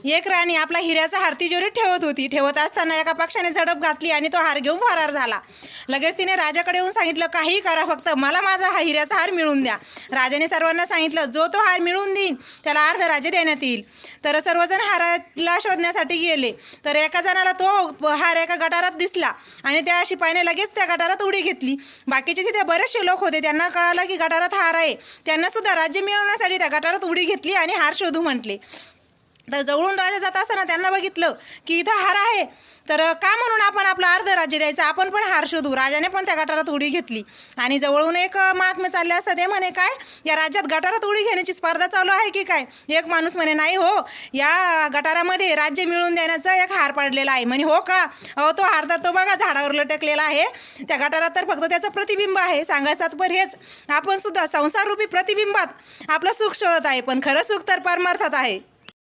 एक राणी आपला हिऱ्याचा हार तिजोरीत ठेवत होती. ठेवत असताना एका पक्षाने झडप घातली आणि तो हार घेऊन फरार झाला. लगेच तिने राजाकडे येऊन सांगितलं, काही करा, फक्त मला माझा हिऱ्याचा हार मिळवून द्या. राजाने सर्वांना सांगितलं, जो तो हार मिळवून देईन त्याला अर्ध राज्य देण्यात येईल. तर सर्वजण हाराला शोधण्यासाठी गेले. तर एका जणाला तो हार एका गटारात दिसला आणि त्या शिपायाने लगेच त्या गटारात उडी घेतली. बाकीचे तिथे बरेचसे लोक होते, त्यांना कळालं की गटारात हार आहे. त्यांना सुद्धा राज्य मिळवण्यासाठी त्या गटारात उडी घेतली आणि हार शोधू म्हटले. तर जवळून राजा जात असताना त्यांना बघितलं की इथं हार आहे. तर का म्हणून आपण आपलं अर्ध राज्य द्यायचं, आपण पण हार शोधू. राजाने पण त्या गटारात उडी घेतली आणि जवळून एक महात्मे चालले असता. ते म्हणे, काय या राज्यात गटारात उडी घेण्याची स्पर्धा चालू आहे की काय? एक माणूस म्हणे, नाही हो, या गटारामध्ये राज्य मिळवून देण्याचा एक हार पडलेला आहे. म्हणे, हो का? अहो, तो हार तर तो बघा झाडावर लटकलेला आहे. त्या गटारात तर फक्त त्याचं प्रतिबिंब आहे. सांगायचं तात्पर्य हेच, आपण सुद्धा संसाररूपी प्रतिबिंबात आपलं सुख शोधत आहे, पण खरं सुख तर परमार्थात आहे.